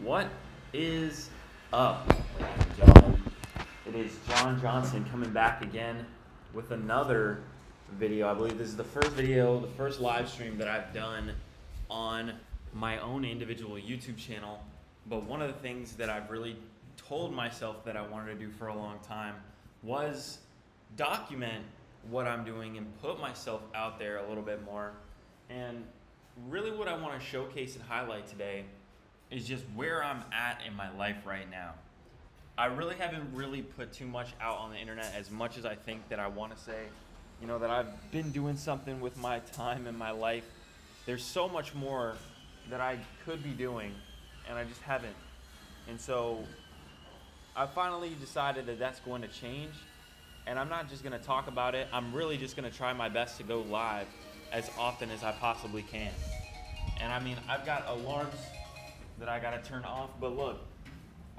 What is up, ladies and gentlemen? It is John Johnson coming back again with another video. I believe this is the first video, the first live stream that I've done on my own individual YouTube channel. But one of the things that I've really told myself that I wanted to do for a long time was document what I'm doing and put myself out there a little bit more. And really what I want to showcase and highlight today is just where I'm at in my life right now. I really haven't really put too much out on the internet as much as I think that I want to say, that I've been doing something with my time and my life. There's so much more that I could be doing and I just haven't. And so I finally decided that that's going to change, and I'm not just going to talk about it. I'm really just going to try my best to go live as often as I possibly can. And I mean, I've got alarms that I gotta turn off, but look,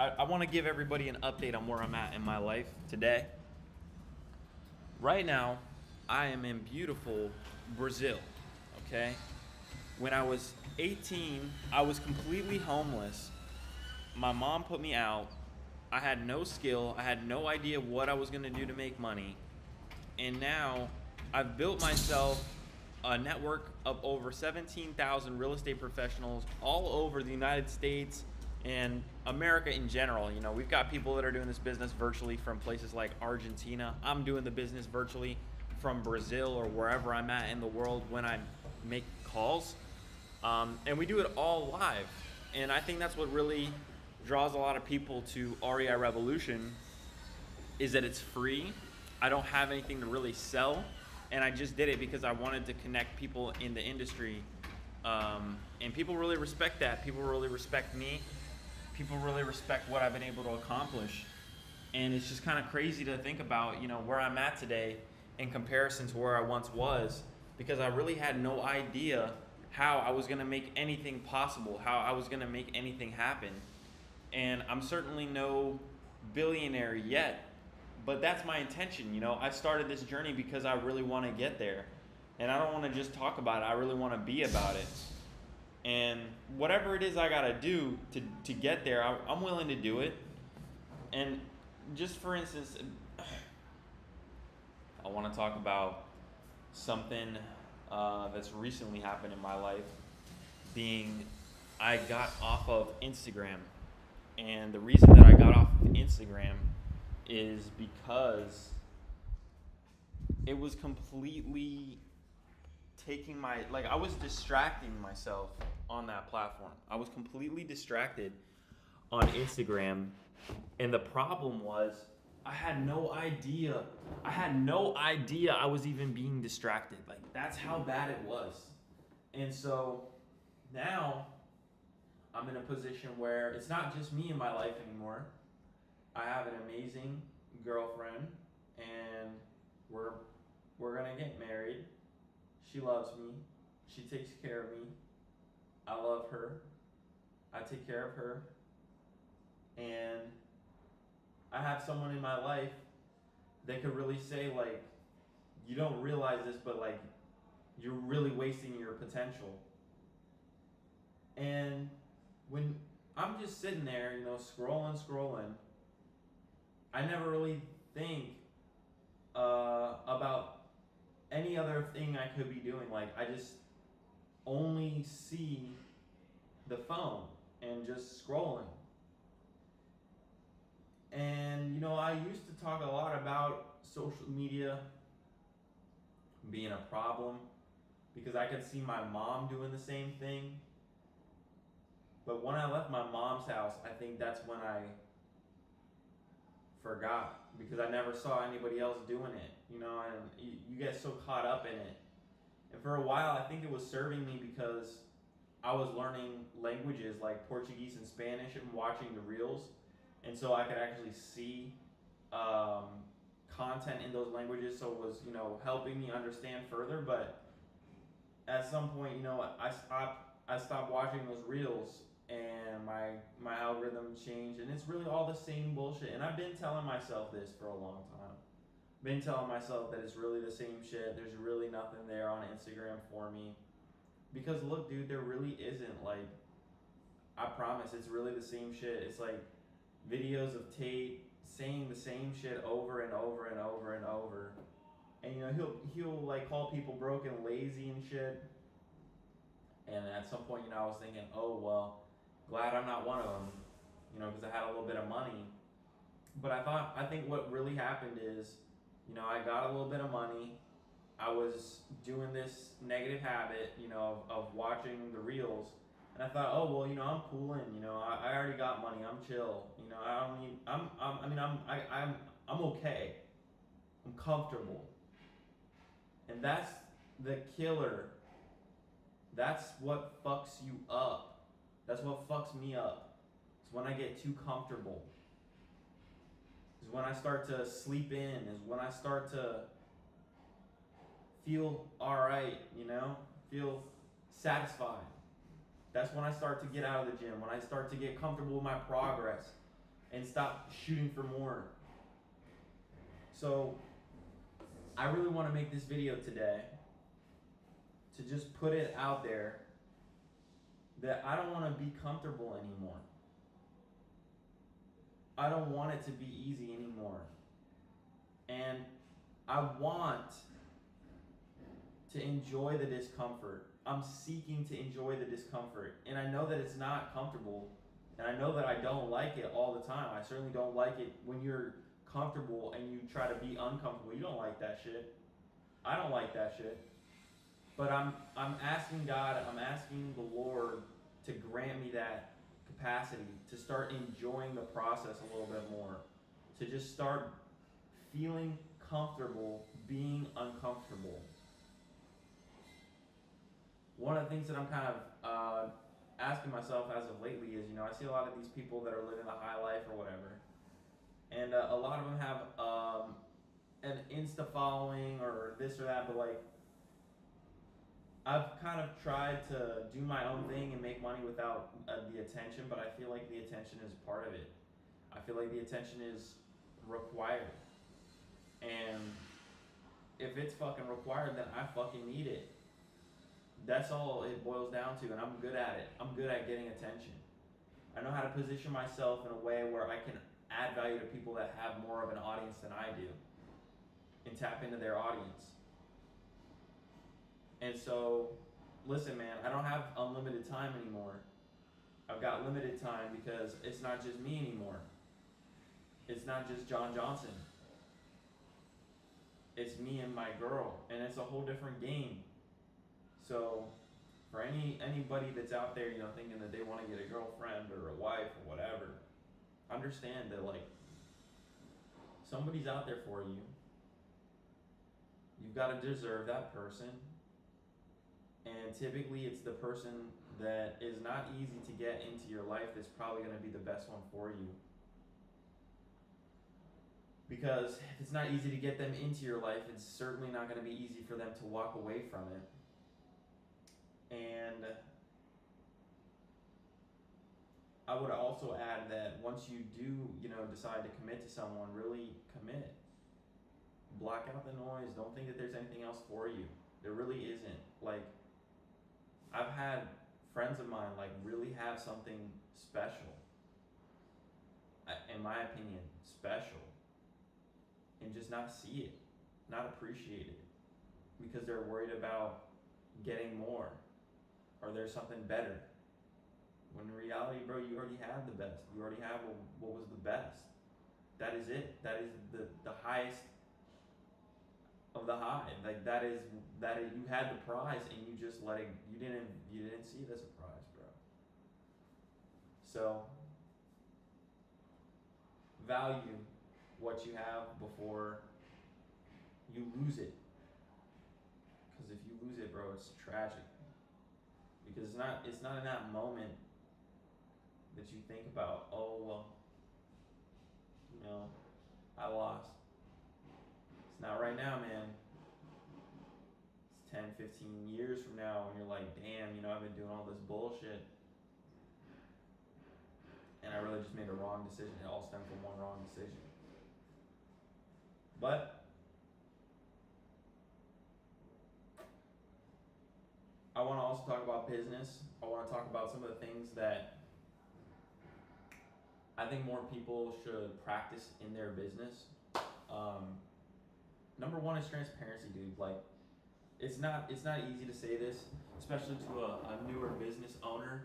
I wanna give everybody an update on where I'm at in my life today. Right now, I am in beautiful Brazil, okay? When I was 18, I was completely homeless. My mom put me out. I had no skill, I had no idea what I was gonna do to make money. And now, I've built myself a network of over 17,000 real estate professionals all over the United States and America in general. We've got people that are doing this business virtually from places like Argentina. I'm doing the business virtually from Brazil or wherever I'm at in the world when I make calls. And we do it all live. And I think that's what really draws a lot of people to REI Revolution, is that it's free. I don't have anything to really sell. And I just did it because I wanted to connect people in the industry. And people really respect that. People really respect me. People really respect what I've been able to accomplish. And it's just kind of crazy to think about, where I'm at today in comparison to where I once was, because I really had no idea how I was going to make anything possible, how I was going to make anything happen. And I'm certainly no billionaire yet. But that's my intention. I started this journey because I really want to get there. And I don't want to just talk about it. I really want to be about it. And whatever it is I got to do to get there, I'm willing to do it. And just for instance, I want to talk about something that's recently happened in my life, being I got off of Instagram. And the reason that I got off of Instagram is because it was completely taking I was distracting myself on that platform. I was completely distracted on Instagram, and the problem was I had no idea I was even being distracted. That's how bad it was. And so now I'm in a position where it's not just me in my life anymore. I have an amazing girlfriend, and we're gonna get married. She loves me. She takes care of me. I love her. I take care of her. And I have someone in my life that could really say, you don't realize this, but you're really wasting your potential. And when I'm just sitting there, scrolling, I never really think about any other thing I could be doing. I just only see the phone and just scrolling. And I used to talk a lot about social media being a problem because I could see my mom doing the same thing. But when I left my mom's house, I think that's when I forgot, because I never saw anybody else doing it, and you get so caught up in it. And for a while, I think it was serving me because I was learning languages like Portuguese and Spanish and watching the reels, and so I could actually see content in those languages, so it was helping me understand further. But at some point, I stopped watching those reels, and my algorithm changed, and it's really all the same bullshit. And I've been telling myself this for a long time. Been telling myself that it's really the same shit. There's really nothing there on Instagram for me. Because look, dude, there really isn't. I promise, it's really the same shit. It's like videos of Tate saying the same shit over and over and over and over. And you know, he'll like call people broke and lazy and shit. And at some point, you know, I was thinking, oh well, glad I'm not one of them, you know, because I had a little bit of money. But I think what really happened is, you know, I got a little bit of money. I was doing this negative habit, you know, of watching the reels, and I thought, oh well, you know, I'm cooling, you know, I already got money, I'm chill, you know, I don't need, I'm okay, I'm comfortable, and that's the killer. That's what fucks you up. That's what fucks me up. It's when I get too comfortable. Is when I start to sleep in. Is when I start to feel alright, you know? Feel satisfied. That's when I start to get out of the gym. When I start to get comfortable with my progress and stop shooting for more. So, I really want to make this video today to just put it out there that I don't want to be comfortable anymore. I don't want it to be easy anymore. And I want to enjoy the discomfort. I'm seeking to enjoy the discomfort. And I know that it's not comfortable. And I know that I don't like it all the time. I certainly don't like it when you're comfortable and you try to be uncomfortable. You don't like that shit. I don't like that shit. But I'm asking God, I'm asking the Lord to grant me that capacity to start enjoying the process a little bit more, to just start feeling comfortable being uncomfortable. One of the things that I'm kind of asking myself as of lately is, you know, I see a lot of these people that are living the high life or whatever, and a lot of them have an Insta following or this or that, but like, I've kind of tried to do my own thing and make money without the attention, but I feel like the attention is part of it. I feel like the attention is required. And if it's fucking required, then I fucking need it. That's all it boils down to, and I'm good at it. I'm good at getting attention. I know how to position myself in a way where I can add value to people that have more of an audience than I do and tap into their audience. And so, listen, man, I don't have unlimited time anymore. I've got limited time because it's not just me anymore. It's not just John Johnson. It's me and my girl, and it's a whole different game. So, for anybody that's out there, you know, thinking that they want to get a girlfriend or a wife or whatever, understand that, like, somebody's out there for you. You've got to deserve that person. And typically it's the person that is not easy to get into your life that's probably going to be the best one for you. Because if it's not easy to get them into your life, it's certainly not going to be easy for them to walk away from it. And I would also add that once you do, you know, decide to commit to someone, really commit. Block out the noise. Don't think that there's anything else for you. There really isn't. Like, I've had friends of mine like really have something special, in my opinion, special, and just not see it, not appreciate it, because they're worried about getting more, or there's something better. When in reality, bro, you already have the best. You already have what was the best. That is it. That is the highest of the high. Like that is you had the prize and you just let it. You didn't see it as a prize, bro. So value what you have before you lose it. Because if you lose it, bro, it's tragic. Because it's not in that moment that you think about, oh well, you know, I lost. It's not right now, man. It's 10, 15 years from now when you're like, damn, you know, I've been doing all this bullshit. And I really just made a wrong decision. It all stemmed from one wrong decision. But I want to also talk about business. I want to talk about some of the things that I think more people should practice in their business. Number one is transparency, dude. Like, it's not easy to say this, especially to a newer business owner.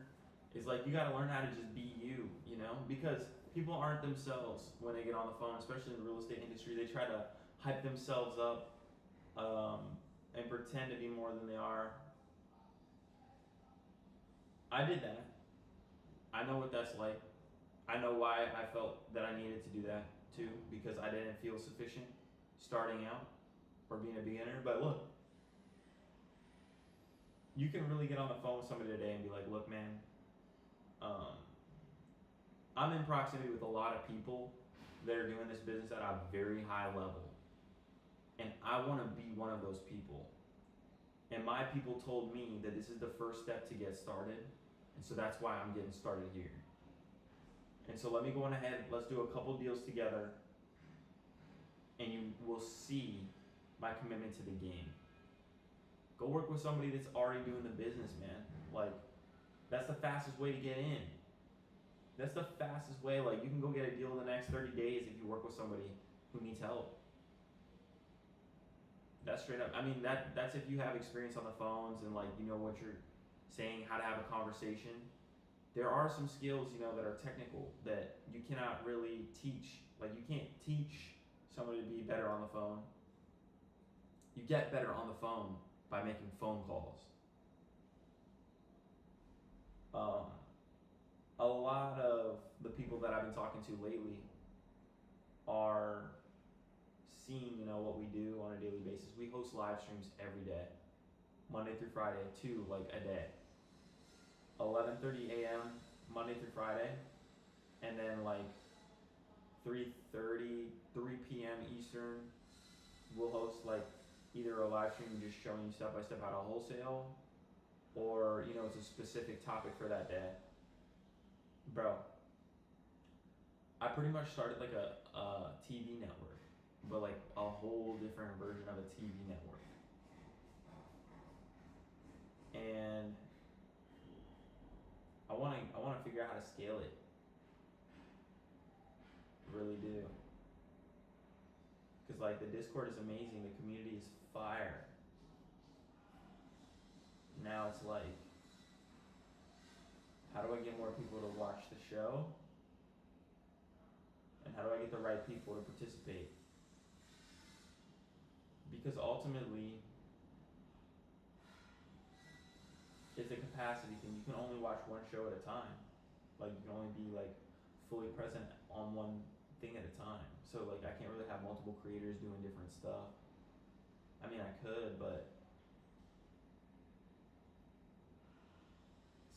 Is like, you got to learn how to just be you, you know, because people aren't themselves when they get on the phone, especially in the real estate industry. They try to hype themselves up and pretend to be more than they are. I did that. I know what that's like. I know why I felt that I needed to do that too, because I didn't feel sufficient starting out or being a beginner. But look, you can really get on the phone with somebody today and be like, look, man, I'm in proximity with a lot of people that are doing this business at a very high level. And I want to be one of those people. And my people told me that this is the first step to get started. And so that's why I'm getting started here. And so let me go on ahead, let's do a couple deals together, and you will see my commitment to the game. Go work with somebody that's already doing the business, man. Like, that's the fastest way to get in. That's the fastest way. Like, you can go get a deal in the next 30 days if you work with somebody who needs help. That's straight up. I mean, that's if you have experience on the phones and, like, you know what you're saying, how to have a conversation. There are some skills, you know, that are technical that you cannot really teach. Like, you can't teach somebody to be better on the phone. You get better on the phone by making phone calls. A lot of the people that I've been talking to lately are seeing, you know, what we do on a daily basis. We host live streams every day, Monday through Friday, 2 like a day. 11:30 a.m. Monday through Friday, and then like 3:30, 3 p.m. Eastern, we'll host like either a live stream just showing you step by step how to wholesale, or, you know, it's a specific topic for that day. Bro, I pretty much started like a TV network, but like a whole different version of a TV network. And I want to figure out how to scale it. Really do. Because like the Discord is amazing, the community is fire. Now it's like, how do I get more people to watch the show? And how do I get the right people to participate? Because ultimately, it's a capacity thing. You can only watch one show at a time. Like, you can only be like fully present on one thing at a time. So like, I can't really have multiple creators doing different stuff. I mean, I could, but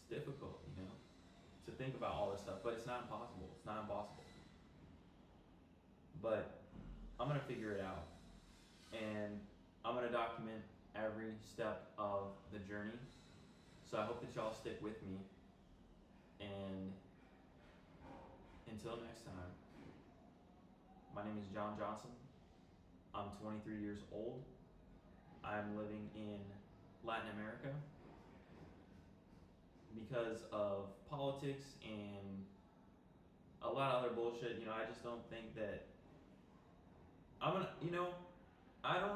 it's difficult, you know, to think about all this stuff. But it's not impossible. It's not impossible. But I'm gonna figure it out, and I'm gonna document every step of the journey. So I hope that y'all stick with me, and until next time, my name is John Johnson. I'm 23 years old. I'm living in Latin America because of politics and a lot of other bullshit. You know, I just don't think that I don't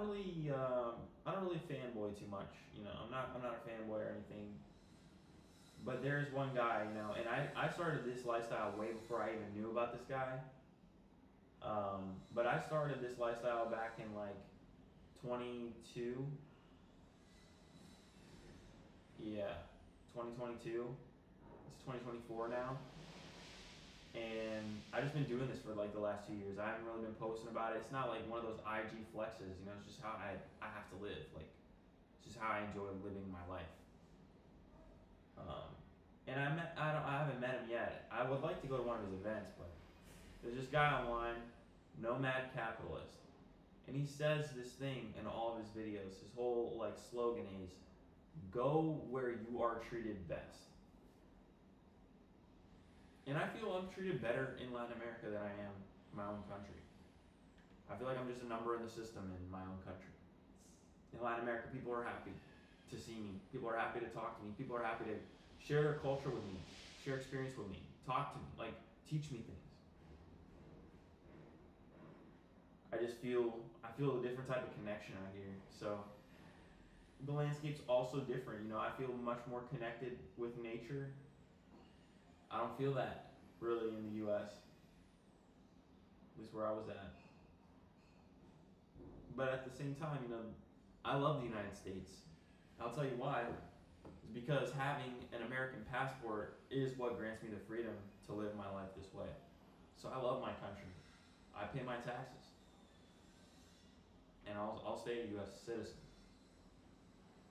really fanboy too much. You know, I'm not a fanboy or anything. But there's one guy, you know, and I started this lifestyle way before I even knew about this guy. But I started this lifestyle back in like 2022. Yeah, 2022. It's 2024 now. And I've just been doing this for like the last 2 years. I haven't really been posting about it. It's not like one of those IG flexes, you know, it's just how I have to live. Like, it's just how I enjoy living my life. And I haven't met him yet. I would like to go to one of his events, but there's this guy online, Nomad Capitalist. And he says this thing in all of his videos. His whole like slogan is, go where you are treated best. And I feel I'm treated better in Latin America than I am in my own country. I feel like I'm just a number in the system in my own country. In Latin America, people are happy to see me. People are happy to talk to me. People are happy to share their culture with me, share experience with me, talk to me, like teach me things. I feel a different type of connection out here. So the landscape's also different. I feel much more connected with nature. I don't feel that really in the U.S. At least where I was at. But at the same time, I love the United States. I'll tell you why. It's because having an American passport is what grants me the freedom to live my life this way. So I love my country. I pay my taxes. And I'll stay a U.S. citizen.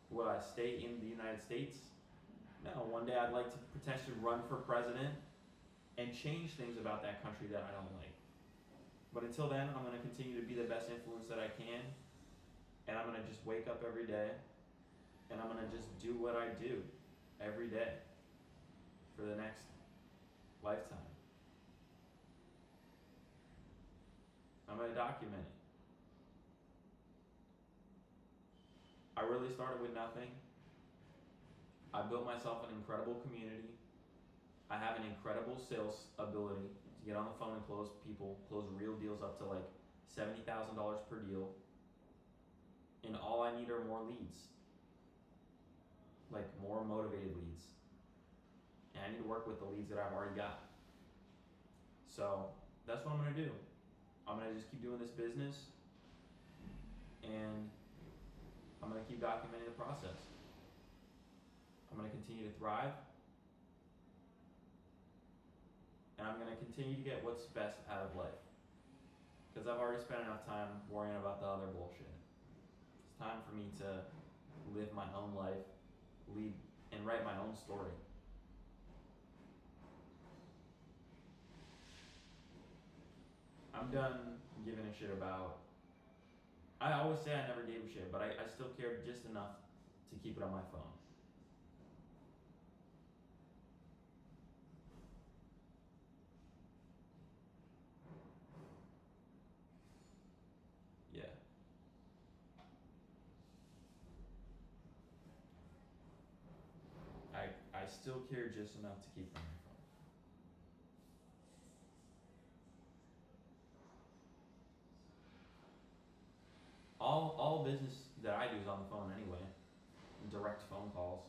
Would I stay in the United States? No. One day I'd like to potentially run for president and change things about that country that I don't like. But until then, I'm going to continue to be the best influence that I can. And I'm going to just wake up every day. And I'm going to just do what I do every day for the next lifetime. I'm going to document it. I really started with nothing. I built myself an incredible community. I have an incredible sales ability to get on the phone and close real deals up to like $70,000 per deal. And all I need are more leads. Like more motivated leads. And I need to work with the leads that I've already got. So that's what I'm going to do. I'm going to just keep doing this business. And I'm going to keep documenting the process. I'm going to continue to thrive. And I'm going to continue to get what's best out of life. Because I've already spent enough time worrying about the other bullshit. It's time for me to live my own life, lead, and write my own story. I'm done giving a shit about. I always say I never gave a shit, but I still cared just enough to keep it on my phone. Yeah. I still care just enough to keep it on my phone. All business that I do is on the phone anyway. Direct phone calls.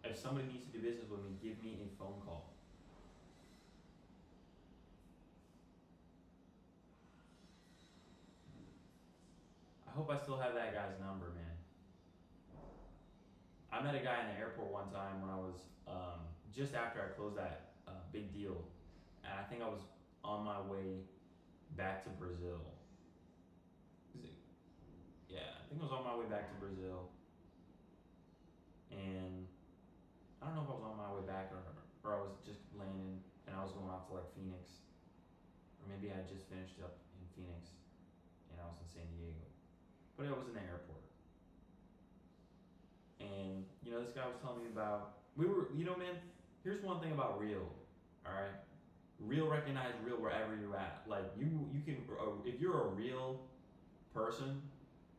If somebody needs to do business with me, give me a phone call. I hope I still have that guy's number, man. I met a guy in the airport one time when I was just after I closed that big deal, and I think I was on my way back to Brazil. Yeah, I think I was on my way back to Brazil, and I don't know if I was on my way back or I was just landing and I was going off to like Phoenix, or maybe I had just finished up in Phoenix and I was in San Diego, but I was in the airport. And this guy was telling me about man, here's one thing about real, all right? Real recognize real wherever you're at. Like you can, if you're a real person,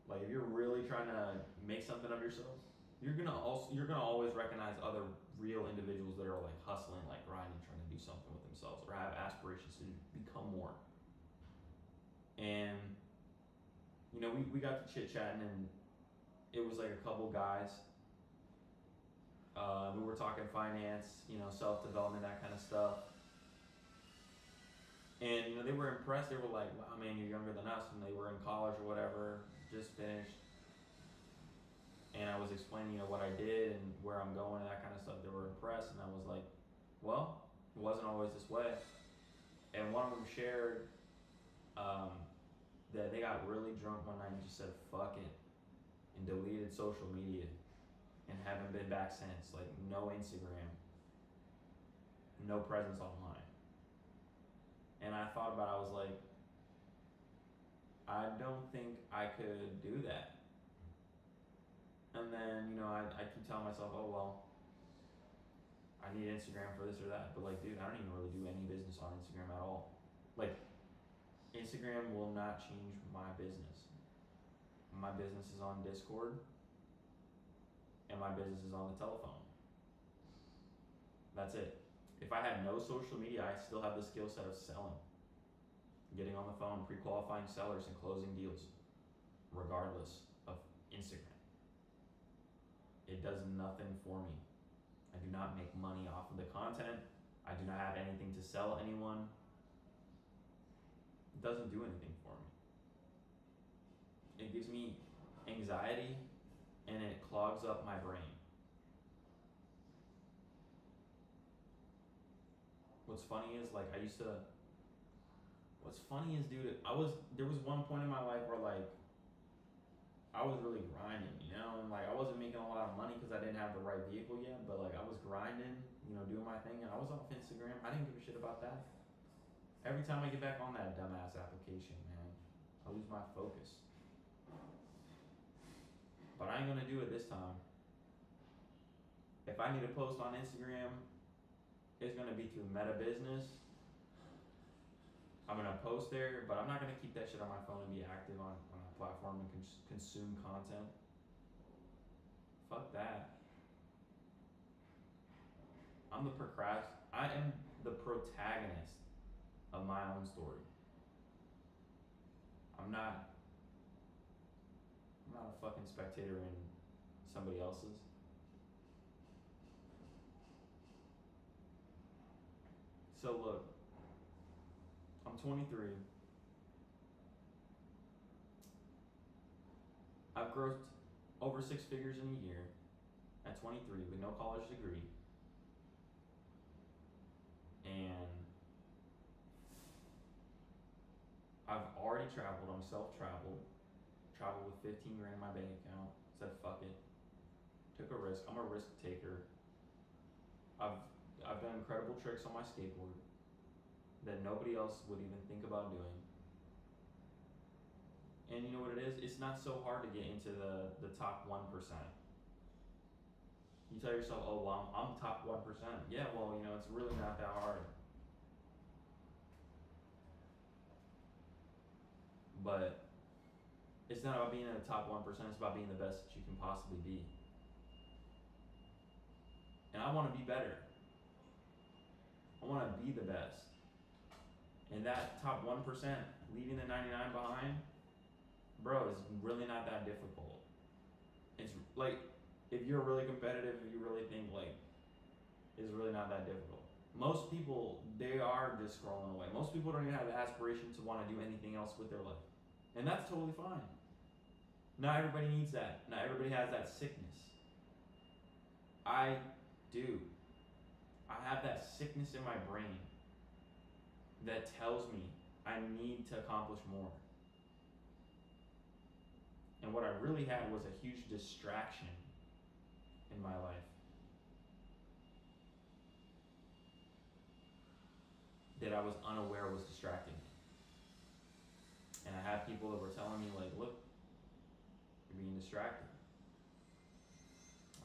like if you're really trying to make something of yourself, you're gonna always recognize other real individuals that are like hustling, like grinding, trying to do something with themselves or have aspirations to become more. And we got to chit chatting, and it was like a couple guys. We were talking finance, self-development, that kind of stuff. And they were impressed. They were like, "Wow, man, you're younger than us." And they were in college or whatever, just finished. And I was explaining, what I did and where I'm going and that kind of stuff. They were impressed, and I was like, "Well, it wasn't always this way." And one of them shared that they got really drunk one night and just said, "Fuck it," and deleted social media. And haven't been back since. Like, no Instagram, no presence online. And I thought about it, I was like, I don't think I could do that. And then, I keep telling myself, oh, well, I need Instagram for this or that. But, like, dude, I don't even really do any business on Instagram at all. Like, Instagram will not change my business. My business is on Discord. And my business is on the telephone. That's it. If I had no social media, I still have the skill set of selling. getting on the phone, pre-qualifying sellers and closing deals, regardless of Instagram. It does nothing for me. I do not make money off of the content. I do not have anything to sell anyone. It doesn't do anything for me. It gives me anxiety and it clogs up my brain. What's funny is, like, dude, there was one point in my life where, like, I was really grinding, you know, and, like, I wasn't making a lot of money because I didn't have the right vehicle yet, but, like, I was grinding, you know, doing my thing, and I was off Instagram. I didn't give a shit about that. Every time I get back on that dumbass application, man, I lose my focus. But I ain't gonna do it this time. If I need to post on Instagram, it's gonna be through Meta Business. I'm gonna post there, but I'm not gonna keep that shit on my phone and be active on a platform and consume content. Fuck that. I am the protagonist of my own story. I'm not a fucking spectator in somebody else's. So look, I'm 23. I've grossed over 6 figures in a year at 23 with no college degree. And I've already traveled. I'm self-traveled. Traveled with 15 grand in my bank account. Said fuck it. Took a risk. I'm a risk taker. I've done incredible tricks on my skateboard that nobody else would even think about doing. And you know what it is? It's not so hard to get into the top 1%. You tell yourself, oh, well, I'm top 1%. Yeah, well, you know, it's really not that hard. But it's not about being in the top 1%, it's about being the best that you can possibly be. And I want to be better. I want to be the best. And that top 1%, leaving the 99 behind, bro, is really not that difficult. It's like, if you're really competitive, if you really think, like, it's really not that difficult. Most people, they are just scrolling away. Most people don't even have the aspiration to want to do anything else with their life. And that's totally fine. Not everybody needs that. Not everybody has that sickness. I do. I have that sickness in my brain that tells me I need to accomplish more. And what I really had was a huge distraction in my life that I was unaware was distracting me. And I had people that were telling me, like, look, you're being distracted.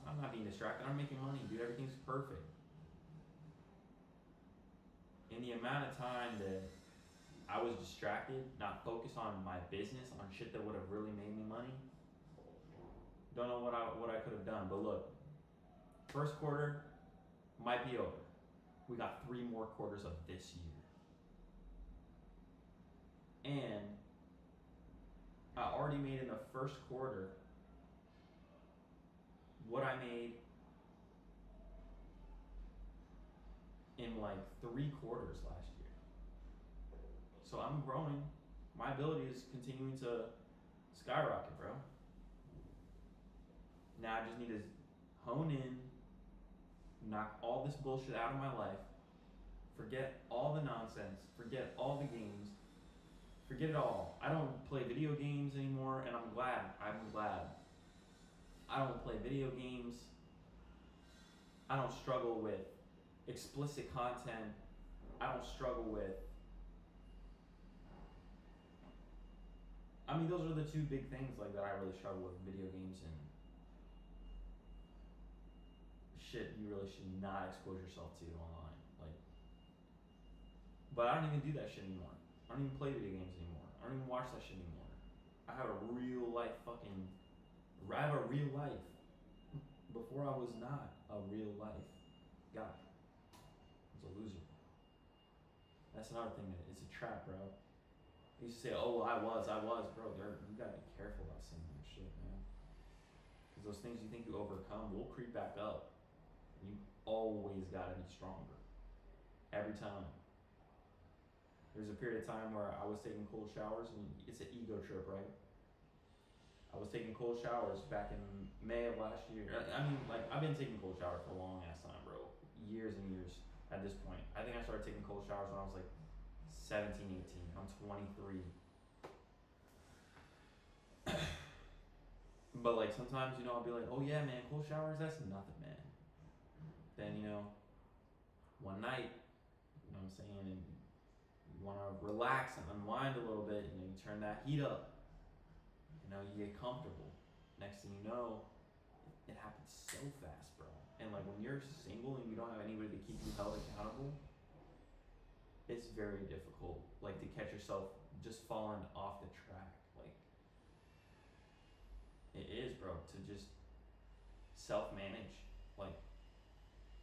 I'm not being distracted. I'm making money, dude. Everything's perfect. In the amount of time that I was distracted, not focused on my business, on shit that would have really made me money, don't know what I could have done. But look, first quarter might be over. We got 3 more quarters of this year. And I already made in the first quarter what I made in like 3 quarters last year. So I'm growing. My ability is continuing to skyrocket, bro. Now I just need to hone in, knock all this bullshit out of my life, forget all the nonsense, forget all the games, forget it all. I don't play video games anymore, and I'm glad. I don't play video games. I don't struggle with explicit content. I don't struggle with... I mean, those are the 2 big things like that I really struggle with, video games and shit you really should not expose yourself to online. Like, but I don't even do that shit anymore. I don't even play video games anymore. I don't even watch that shit anymore. I have a real life. Before I was not a real life guy. I was a loser. That's another thing, that it's a trap, bro. They used to say, oh, I was, bro. You gotta be careful about saying that shit, man. Because those things you think you overcome will creep back up. You always gotta be stronger. Every time. There's a period of time where I was taking cold showers, and it's an ego trip, right? I was taking cold showers back in May of last year. I mean, like, I've been taking cold showers for a long ass time, bro. Years and years at this point. I think I started taking cold showers when I was like 17, 18. I'm 23. But like sometimes, I'll be like, oh yeah, man, cold showers, that's nothing, man. Then, one night, what I'm saying, and you want to relax and unwind a little bit, you turn that heat up. You get comfortable. Next thing you know, it happens so fast, bro. And like when you're single and you don't have anybody to keep you held accountable, it's very difficult, like, to catch yourself just falling off the track. Like, it is, bro, to just self-manage. Like,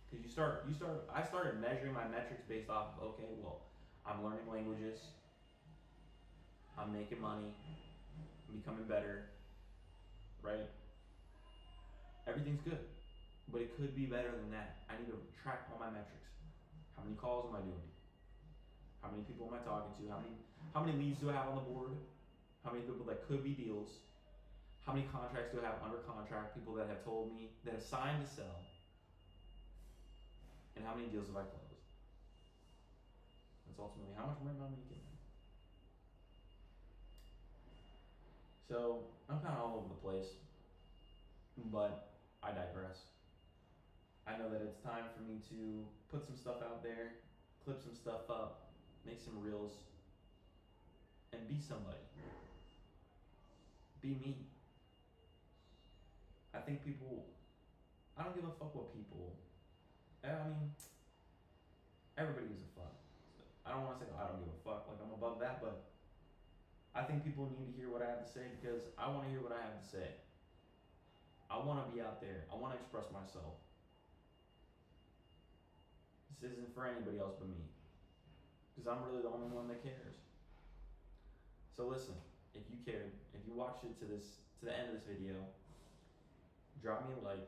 because I started measuring my metrics based off of, okay, well, I'm learning languages, I'm making money, I'm becoming better, right? Everything's good, but it could be better than that. I need to track all my metrics. How many calls am I doing? How many people am I talking to? How many leads do I have on the board? How many people that could be deals? How many contracts do I have under contract? People that have told me, that have signed to sell. And how many deals have I closed? That's ultimately how much money am I making. So I'm kind of all over the place, but I digress. I know that it's time for me to put some stuff out there, clip some stuff up, make some reels, and be somebody. Be me. I think I don't give a fuck what people, I mean, everybody gives a fuck. I don't want to say, I don't give a fuck, like I'm above that, but I think people need to hear what I have to say because I want to hear what I have to say. I want to be out there. I want to express myself. This isn't for anybody else but me. Because I'm really the only one that cares. So listen, if you cared, if you watched it to the end of this video, drop me a like,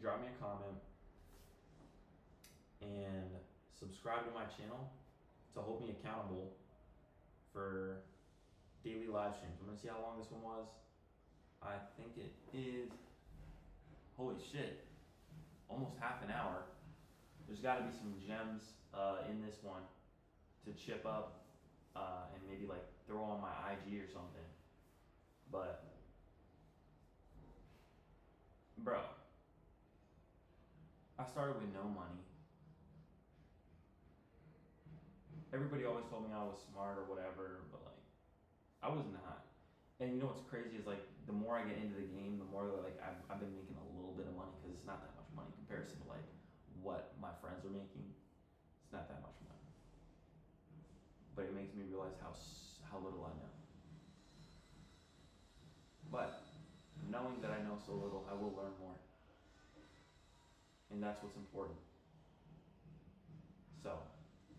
drop me a comment, and subscribe to my channel to hold me accountable for daily live streams. I'm gonna see how long this one was. I think it is, holy shit, almost half an hour. There's gotta be some gems in this one to chip up and maybe like throw on my IG or something. But, bro, I started with no money. Everybody always told me I was smart or whatever, but like, I was not. And you know what's crazy is like, the more I get into the game, the more like I've been making a little bit of money because it's not that much money in comparison to like what my friends are making. It's not that much money. But it makes me realize how little I know. But knowing that I know so little, I will learn more. And that's what's important. So,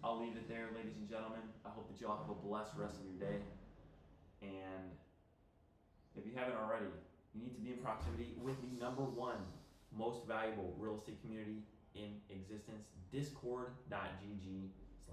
I'll leave it there, ladies and gentlemen. I hope that you all have a blessed rest of your day. And if you haven't already, you need to be in proximity with the #1 most valuable real estate community in existence, discord.gg.